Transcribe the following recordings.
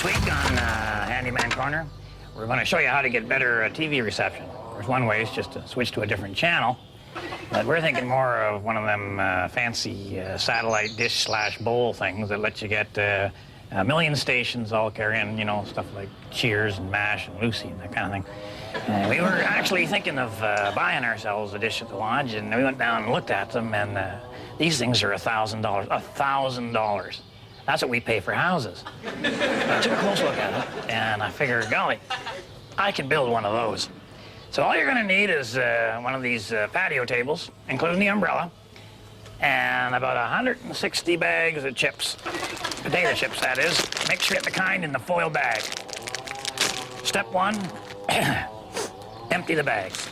This week on Handyman Corner, we're going to show you how to get better TV reception. There's one way, is just to switch to a different channel. But we're thinking more of one of them fancy satellite dish/bowl things that let you get a million stations all carrying, you know, stuff like Cheers and MASH and Lucy and that kind of thing. We were actually thinking of buying ourselves a dish at the lodge, and we went down and looked at them, and these things are $1,000. $1,000. That's what we pay for houses. I took a close look at it, and I figured, golly, I can build one of those. So all you're going to need is one of these patio tables, including the umbrella, and about 160 bags of chips. Potato chips, that is. Make sure you get the kind in the foil bag. Step one, empty the bags.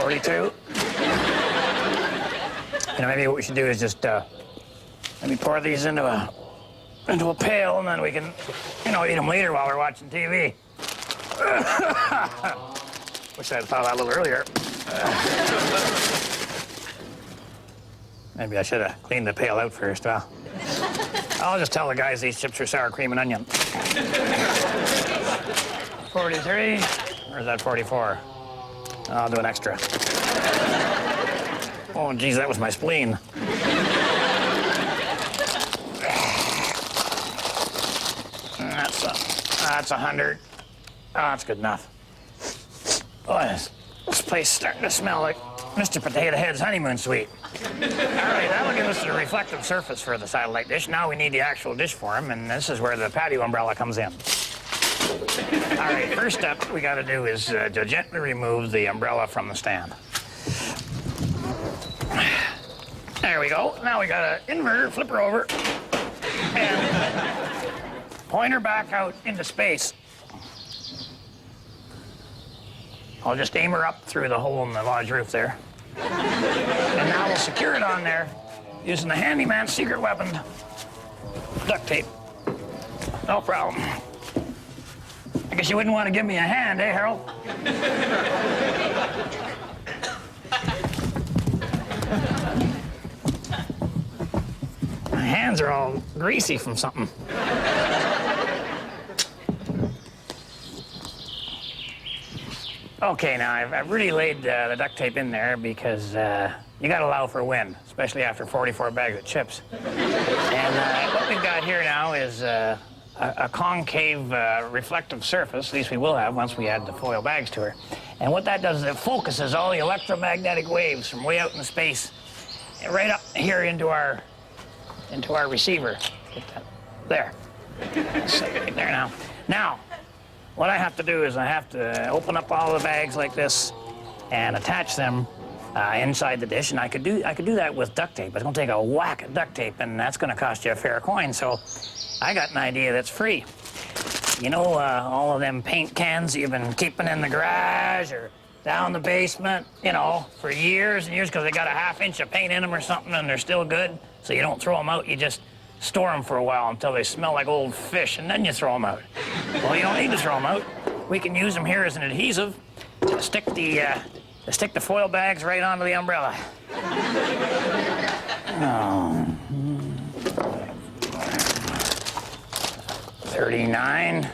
42. You know, maybe what we should do is just maybe pour these into a pail, and then we can, you know, eat them later while we're watching TV. Wish I'd thought of that a little earlier. Maybe I should have cleaned the pail out first. Well, I'll just tell the guys these chips are sour cream and onion. 43, or is that 44? I'll do an extra. Oh, geez, that was my spleen. That's 100. Oh, that's good enough. Oh, this place is starting to smell like Mr. Potato Head's honeymoon suite. All right, that'll give us the reflective surface for the satellite dish. Now we need the actual dish for him, and this is where the patio umbrella comes in. All right, first step we got to do is to gently remove the umbrella from the stand. There we go. Now we got to invert her, flip her over, and point her back out into space. I'll just aim her up through the hole in the lodge roof there. And now we'll secure it on there using the Handyman's secret weapon, duct tape. No problem. I guess you wouldn't want to give me a hand, eh, Harold? My hands are all greasy from something. Okay, now I've really laid the duct tape in there because you got to allow for wind, especially after 44 bags of chips. And what we've got here now is a concave reflective surface, at least we will have once we add the foil bags to her. And what that does is it focuses all the electromagnetic waves from way out in space right up here into our receiver. Get that there. That's right there now. Now, what I have to do is I have to open up all the bags like this and attach them inside the dish. And I could do that with duct tape, but it's going to take a whack of duct tape, and that's going to cost you a fair coin. So I got an idea that's free. You know, all of them paint cans you've been keeping in the garage or down the basement, you know, for years and years because they got a ½ inch of paint in them or something and they're still good, so you don't throw them out. You just store them for a while until they smell like old fish, and then you throw them out. Well, you don't need to throw them out. We can use them here as an adhesive to stick the foil bags right onto the umbrella. Oh. 39.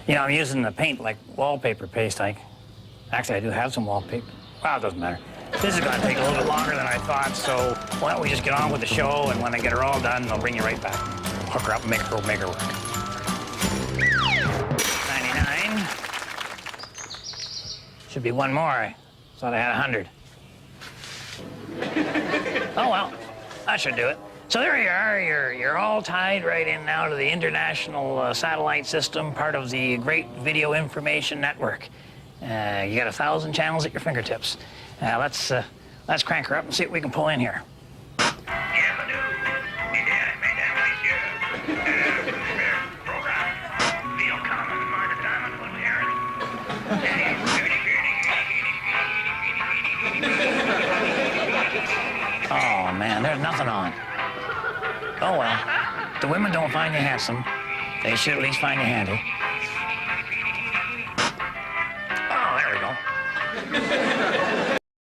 You know, I'm using the paint like wallpaper paste. Actually, I do have some wallpaper. Well, it doesn't matter. This is going to take a little bit longer than I thought, so why don't we just get on with the show, and when I get her all done, I'll bring you right back. Hook her up and make her work. 99. Should be one more. I thought I had 100. Oh, well, that should do it. So there you are. You're all tied right in now to the international satellite system, part of the Great Video Information Network. You got 1,000 channels at your fingertips. Let's crank her up and see what we can pull in here. Oh, man, there's nothing on. Oh, well, the women don't find you handsome. They should at least find you handy. Oh, there we go.